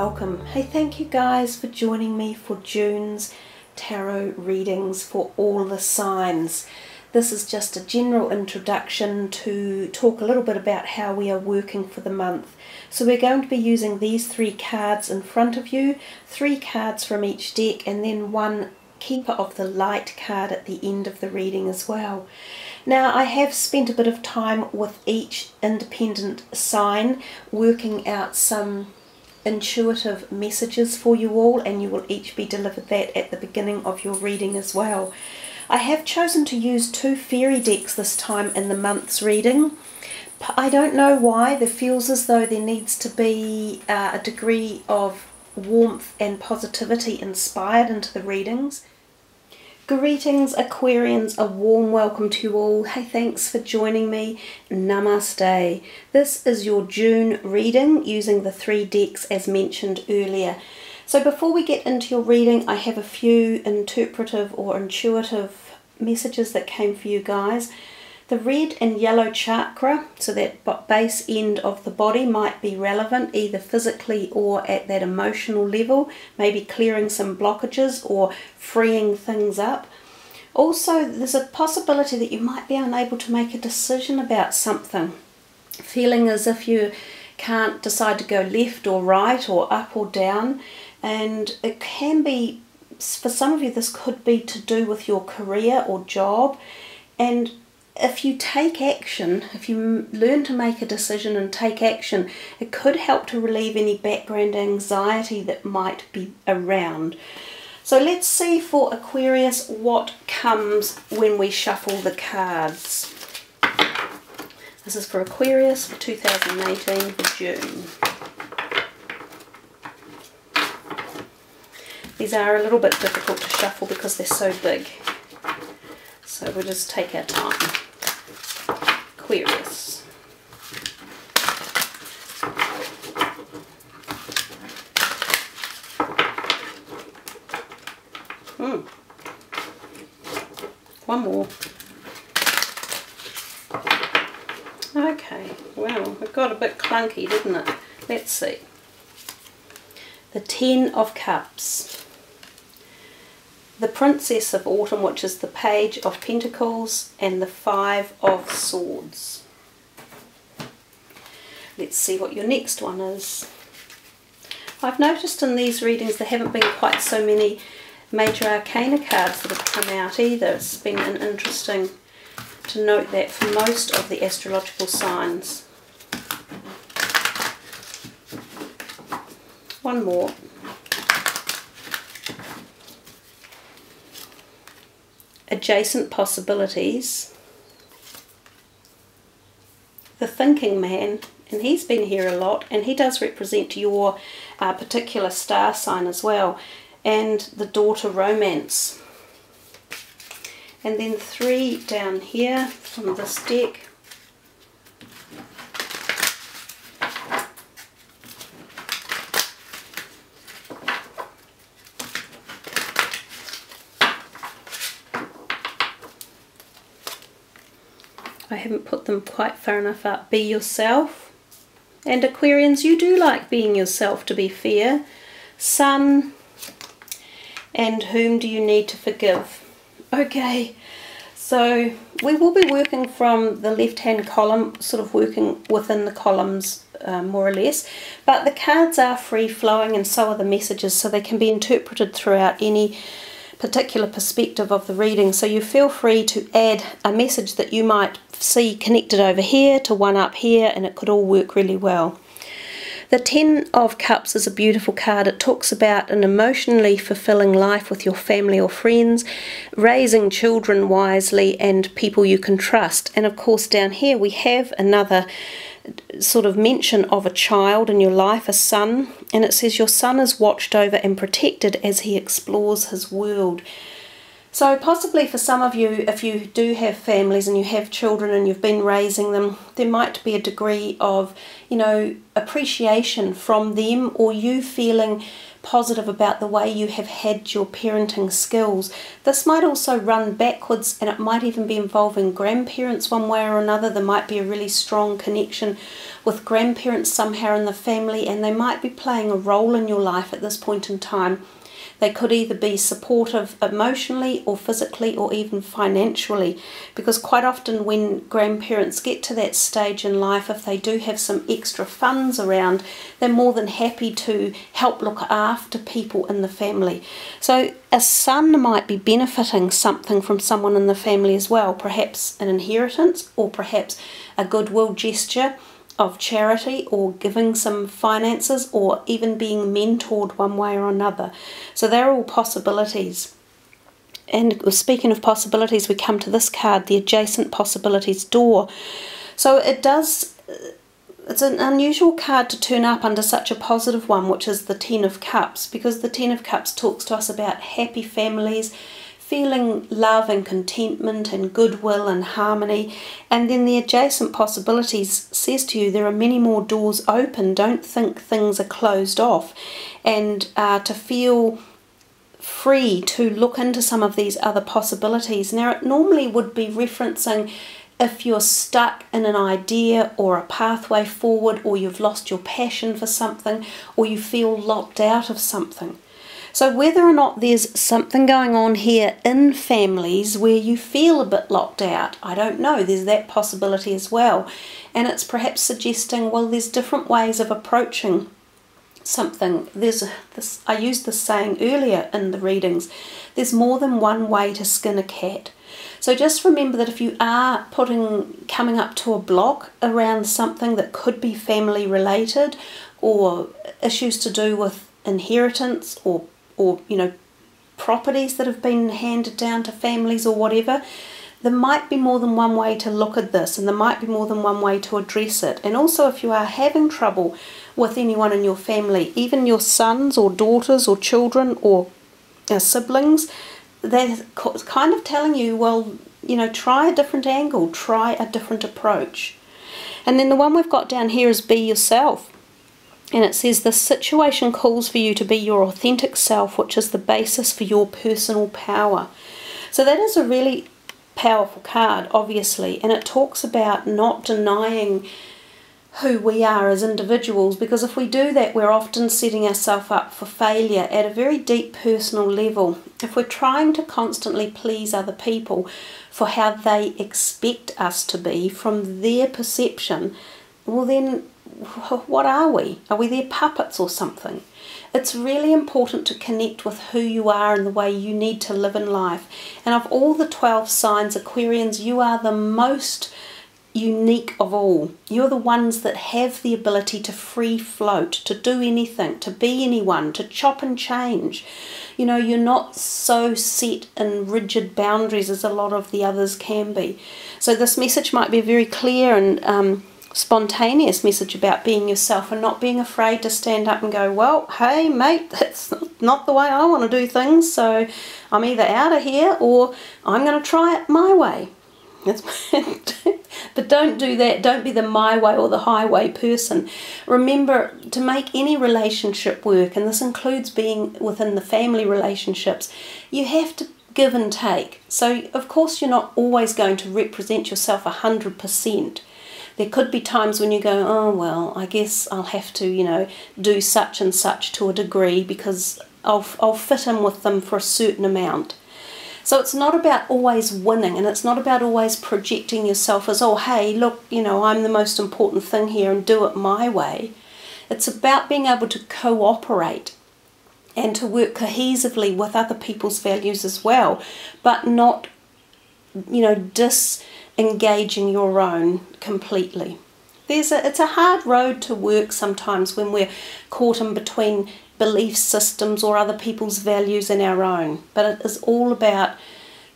welcome. Hey, thank you guys for joining me for June's tarot readings for all the signs. This is just a general introduction to talk a little bit about how we are working for the month. So we're going to be using these 3 cards in front of you, 3 cards from each deck, and then one Keeper of the Light card at the end of the reading as well. Now, I have spent a bit of time with each independent sign working out some intuitive messages for you all, and you will each be delivered that at the beginning of your reading as well. I have chosen to use 2 fairy decks this time in the month's reading. I don't know why. There feels as though there needs to be a degree of warmth and positivity inspired into the readings. Greetings Aquarians, a warm welcome to you all. Hey, thanks for joining me. Namaste. This is your June reading using the 3 decks as mentioned earlier. So before we get into your reading, I have a few interpretive or intuitive messages that came for you guys. The red and yellow chakra, so that base end of the body, might be relevant either physically or at that emotional level, maybe clearing some blockages or freeing things up. Also, there's a possibility that you might be unable to make a decision about something, feeling as if you can't decide to go left or right or up or down. And it can be, for some of you, this could be to do with your career or job. And if you take action, if you learn to make a decision and take action, it could help to relieve any background anxiety that might be around. So let's see for Aquarius what comes when we shuffle the cards. This is for Aquarius for 2018 for June. These are a little bit difficult to shuffle because they're so big. So we'll just take our time. Aquarius. One more. Okay, well, it got a bit clunky, didn't it? Let's see. The 10 of Cups. The Princess of Autumn, which is the Page of Pentacles, and the 5 of Swords. Let's see what your next one is. I've noticed in these readings there haven't been quite so many major arcana cards that have come out either. It's been interesting to note that for most of the astrological signs. One more. Adjacent possibilities. The Thinking Man, and he's been here a lot, and he does represent your particular star sign as well, and the Daughter Romance. And then 3 down here from this deck. I haven't put them quite far enough up. Be yourself. And Aquarians, you do like being yourself, to be fair. Sun. And whom do you need to forgive? Okay, so we will be working from the left-hand column, sort of working within the columns more or less. But the cards are free-flowing and so are the messages, so they can be interpreted throughout any particular perspective of the reading. So you feel free to add a message that you might see connected over here to one up here, and it could all work really well. The 10 of Cups is a beautiful card. It talks about an emotionally fulfilling life with your family or friends, raising children wisely, and people you can trust. And of course down here we have another sort of mention of a child in your life, a son, and it says your son is watched over and protected as he explores his world. So possibly for some of you, if you do have families and you have children and you've been raising them, there might be a degree of, appreciation from them, or you feeling positive about the way you have had your parenting skills. This might also run backwards, and it might even be involving grandparents one way or another. There might be a really strong connection with grandparents somehow in the family, and they might be playing a role in your life at this point in time. They could either be supportive emotionally or physically or even financially, because quite often when grandparents get to that stage in life, if they do have some extra funds around, they're more than happy to help look after people in the family. So a son might be benefiting something from someone in the family as well, perhaps an inheritance or perhaps a goodwill gesture of charity, or giving some finances, or even being mentored one way or another. So they're all possibilities. And speaking of possibilities, we come to this card, the Adjacent Possibilities Door. So it's an unusual card to turn up under such a positive one, which is the Ten of Cups, because the Ten of Cups talks to us about happy families, feeling love and contentment and goodwill and harmony. And then the Adjacent Possibilities says to you there are many more doors open. Don't think things are closed off, and to feel free to look into some of these other possibilities. Now, it normally would be referencing if you're stuck in an idea or a pathway forward, or you've lost your passion for something, or you feel locked out of something. So whether or not there's something going on here in families where you feel a bit locked out, I don't know, there's that possibility as well. And it's perhaps suggesting, well, there's different ways of approaching something. I used this saying earlier in the readings, there's more than one way to skin a cat. So just remember that if you are coming up to a block around something that could be family related, or issues to do with inheritance, or properties that have been handed down to families or whatever, there might be more than one way to look at this, and there might be more than one way to address it. And also, if you are having trouble with anyone in your family, even your sons or daughters or children or siblings, they're kind of telling you, well, try a different angle, try a different approach. And then the one we've got down here is be yourself. And it says this situation calls for you to be your authentic self, which is the basis for your personal power. So that is a really powerful card, obviously, and it talks about not denying who we are as individuals, because if we do that, we're often setting ourselves up for failure at a very deep personal level. If we're trying to constantly please other people for how they expect us to be from their perception, well then, what are we? Are we their puppets or something? It's really important to connect with who you are and the way you need to live in life. And of all the 12 signs, Aquarians, you are the most unique of all. You're the ones that have the ability to free float, to do anything, to be anyone, to chop and change. You're not so set in rigid boundaries as a lot of the others can be. So this message might be very clear and spontaneous message about being yourself, and not being afraid to stand up and go, well, hey mate, that's not the way I want to do things, so I'm either out of here or I'm going to try it my way. But don't do that. Don't be the my way or the highway person. Remember, to make any relationship work, and this includes being within the family relationships, you have to give and take. So of course you're not always going to represent yourself 100%. There could be times when you go, oh, well, I guess I'll have to, do such and such to a degree because I'll fit in with them for a certain amount. So it's not about always winning, and it's not about always projecting yourself as, oh, hey, look, I'm the most important thing here and do it my way. It's about being able to cooperate and to work cohesively with other people's values as well, but not, disengaging your own completely. It's a hard road to work sometimes when we're caught in between belief systems or other people's values and our own. But it is all about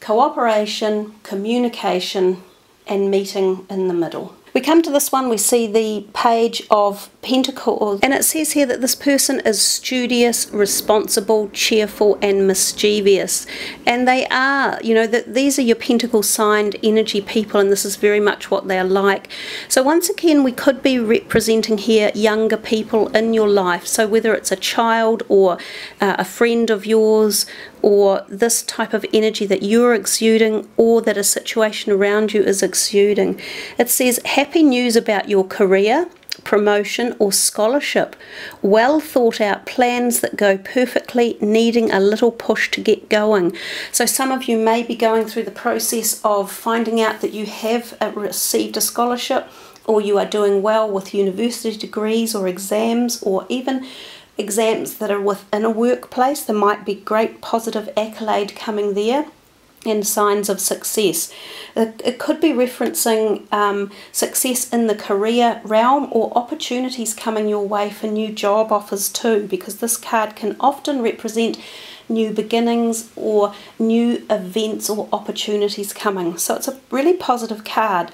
cooperation, communication, and meeting in the middle. We come to this one, we see the Page of Pentacles, and it says here that this person is studious, responsible, cheerful, and mischievous. And they are, you know, that these are your Pentacle signed energy people, and this is very much what they're like. So once again, we could be representing here younger people in your life. So whether it's a child or a friend of yours, or this type of energy that you're exuding, or that a situation around you is exuding. It says happy news about your career, promotion, or scholarship. Well thought out plans that go perfectly, needing a little push to get going. So some of you may be going through the process of finding out that you have received a scholarship, or you are doing well with university degrees or exams, or even exams that are within a workplace. There might be great positive accolade coming there and signs of success. It could be referencing success in the career realm, or opportunities coming your way for new job offers too, because this card can often represent new beginnings or new events or opportunities coming. So it's a really positive card.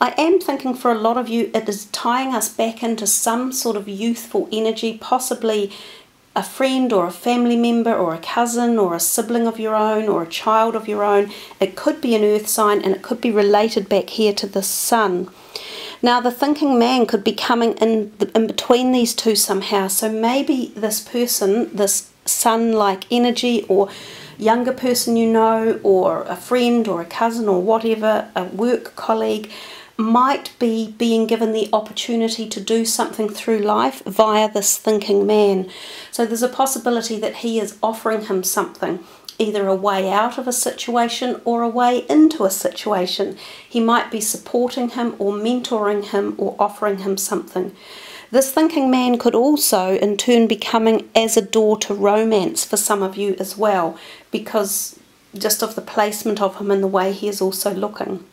I am thinking for a lot of you it is tying us back into some sort of youthful energy, possibly a friend or a family member or a cousin or a sibling of your own or a child of your own. It could be an earth sign, and it could be related back here to the sun. Now the thinking man could be coming in between these two somehow. So maybe this person, this sun-like energy, or younger person you know, or a friend or a cousin or whatever, a work colleague, might be being given the opportunity to do something through life via this thinking man. So there's a possibility that he is offering him something, either a way out of a situation or a way into a situation. He might be supporting him or mentoring him or offering him something. This thinking man could also in turn be coming as a door to romance for some of you as well, because just of the placement of him and the way he is also looking.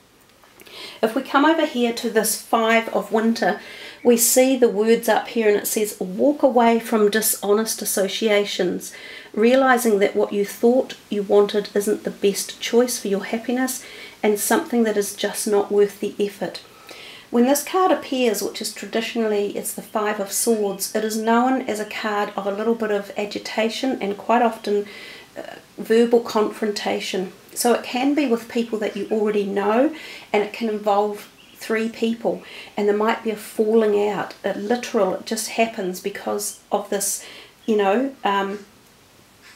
If we come over here to this 5 of winter, we see the words up here, and it says walk away from dishonest associations, realizing that what you thought you wanted isn't the best choice for your happiness, and something that is just not worth the effort. When this card appears, which is traditionally, it's the 5 of Swords, it is known as a card of a little bit of agitation and quite often verbal confrontation. So it can be with people that you already know, and it can involve 3 people, and there might be a falling out. It just happens because of this, you know,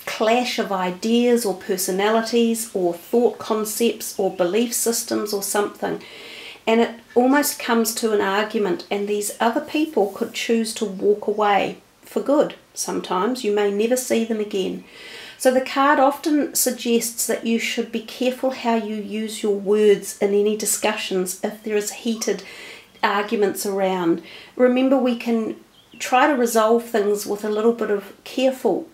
clash of ideas or personalities or thought concepts or belief systems or something. And it almost comes to an argument, and these other people could choose to walk away for good. Sometimes you may never see them again. So the card often suggests that you should be careful how you use your words in any discussions if there is heated arguments around. Remember, we can try to resolve things with a little bit of careful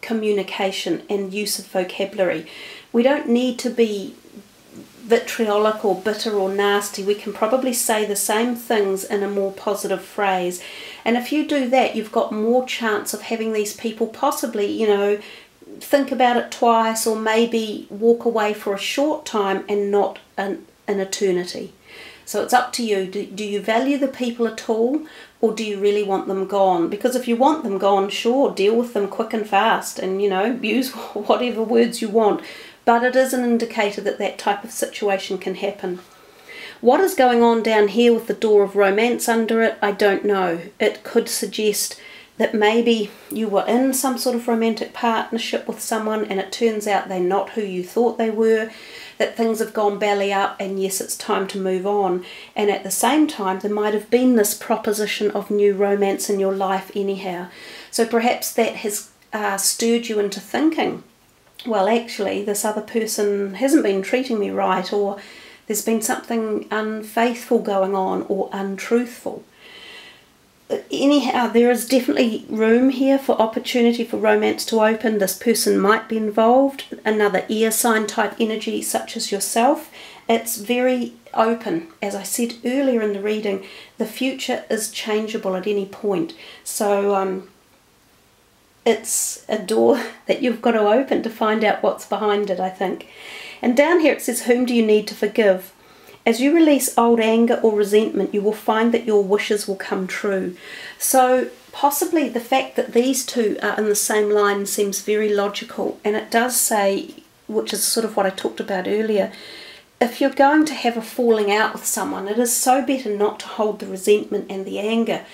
communication and use of vocabulary. We don't need to be vitriolic or bitter or nasty. We can probably say the same things in a more positive phrase, and if you do that, you've got more chance of having these people possibly, you know, think about it twice, or maybe walk away for a short time and not an eternity. So it's up to you. Do you value the people at all, or do you really want them gone? Because if you want them gone, sure, deal with them quick and fast, and, you know, use whatever words you want. But it is an indicator that that type of situation can happen. What is going on down here with the door of romance under it, I don't know. It could suggest that maybe you were in some sort of romantic partnership with someone, and it turns out they're not who you thought they were, that things have gone belly up, and yes, it's time to move on. And at the same time, there might have been this proposition of new romance in your life anyhow. So perhaps that has stirred you into thinking, well, actually, this other person hasn't been treating me right, or there's been something unfaithful going on or untruthful. Anyhow, there is definitely room here for opportunity for romance to open. This person might be involved, another air sign type energy such as yourself. It's very open. As I said earlier in the reading, the future is changeable at any point. So it's a door that you've got to open to find out what's behind it, I think. And down here it says, whom do you need to forgive? As you release old anger or resentment, you will find that your wishes will come true. So possibly the fact that these two are in the same line seems very logical, and it does say, which is sort of what I talked about earlier, if you're going to have a falling out with someone, it is so better not to hold the resentment and the anger.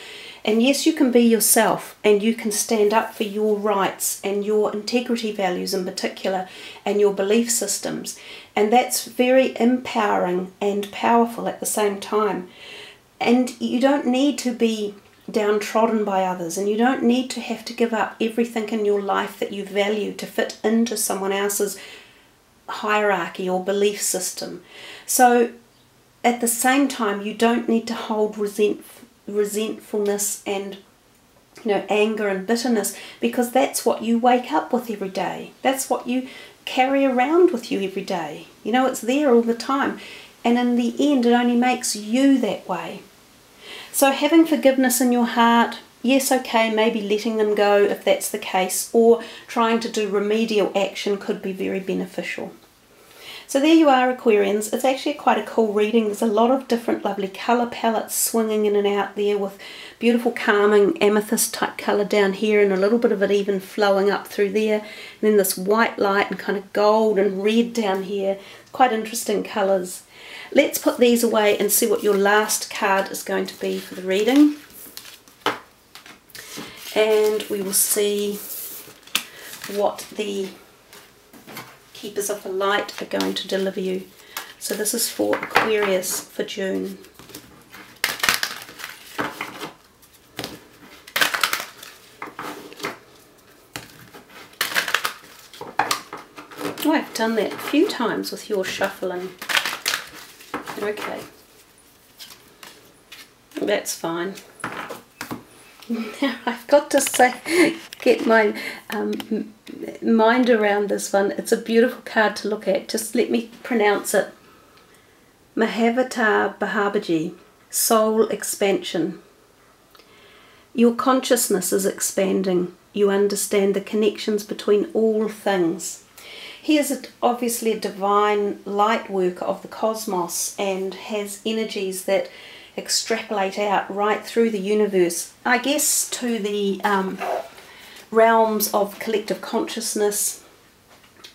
And yes, you can be yourself, and you can stand up for your rights and your integrity values in particular, and your belief systems. And that's very empowering and powerful at the same time. And you don't need to be downtrodden by others, and you don't need to have to give up everything in your life that you value to fit into someone else's hierarchy or belief system. So at the same time, you don't need to hold resentfulness and anger and bitterness, because that's what you wake up with every day. That's what you carry around with you every day. It's there all the time, and in the end it only makes you that way. So having forgiveness in your heart, yes, okay, maybe letting them go if that's the case, or trying to do remedial action could be very beneficial. So there you are, Aquarians. It's actually quite a cool reading. There's a lot of different lovely colour palettes swinging in and out there, with beautiful calming amethyst type colour down here, and a little bit of it even flowing up through there. And then this white light and kind of gold and red down here. Quite interesting colours. Let's put these away and see what your last card is going to be for the reading. And we will see what the Keepers of the Light are going to deliver you. So this is for Aquarius for June. Oh, I've done that a few times with your shuffling. Okay, that's fine. Now I've got to get my mind around this one. It's a beautiful card to look at. Just let me pronounce it. Mahavatar Babaji, Soul Expansion. Your consciousness is expanding. You understand the connections between all things. He is obviously a divine light worker of the cosmos, and has energies that extrapolate out right through the universe, I guess, to the realms of collective consciousness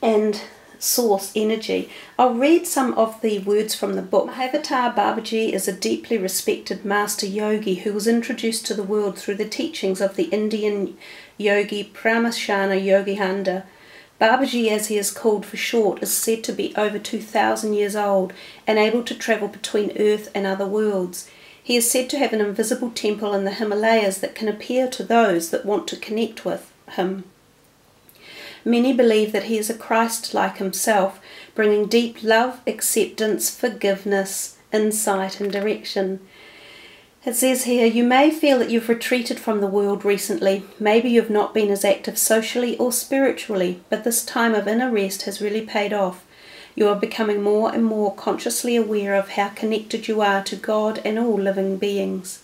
and source energy. I'll read some of the words from the book. Mahavatar Babaji is a deeply respected master yogi who was introduced to the world through the teachings of the Indian yogi Parameshwara Yogananda. Babaji, as he is called for short, is said to be over 2,000 years old and able to travel between Earth and other worlds. He is said to have an invisible temple in the Himalayas that can appear to those that want to connect with him. Many believe that he is a Christ like himself, bringing deep love, acceptance, forgiveness, insight and direction. It says here, you may feel that you've retreated from the world recently. Maybe you've not been as active socially or spiritually, but this time of inner rest has really paid off. You are becoming more and more consciously aware of how connected you are to God and all living beings.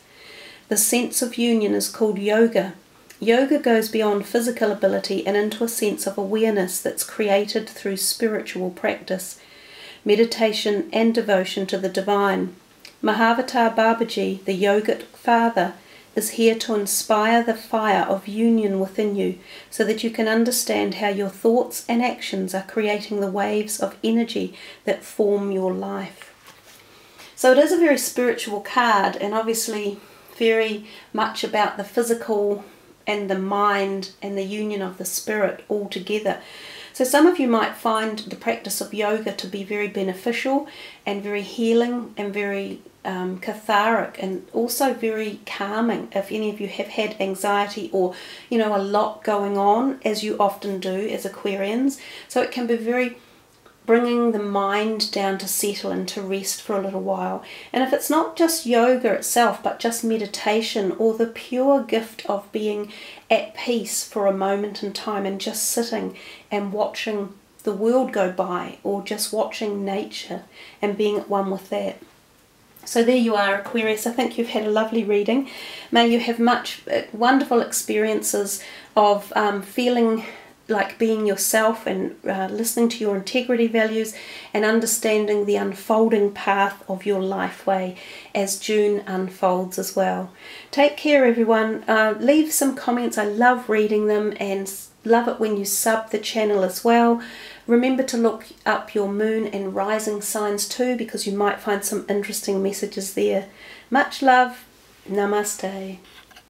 The sense of union is called yoga. Yoga goes beyond physical ability and into a sense of awareness that's created through spiritual practice, meditation and devotion to the divine. Mahavatar Babaji, the yogic father, is here to inspire the fire of union within you so that you can understand how your thoughts and actions are creating the waves of energy that form your life. So it is a very spiritual card, and obviously very much about the physical and the mind and the union of the spirit all together. So some of you might find the practice of yoga to be very beneficial and very healing and very cathartic, and also very calming if any of you have had anxiety or a lot going on, as you often do as Aquarians. So it can be very bringing the mind down to settle and to rest for a little while. And if it's not just yoga itself, but just meditation or the pure gift of being at peace for a moment in time and just sitting and watching the world go by, or just watching nature and being at one with that. So there you are, Aquarius. I think you've had a lovely reading. May you have much wonderful experiences of feeling like being yourself and listening to your integrity values and understanding the unfolding path of your life way as June unfolds as well. Take care, everyone. Leave some comments. I love reading them and love it when you sub the channel as well. Remember to look up your moon and rising signs too, because you might find some interesting messages there. Much love. Namaste.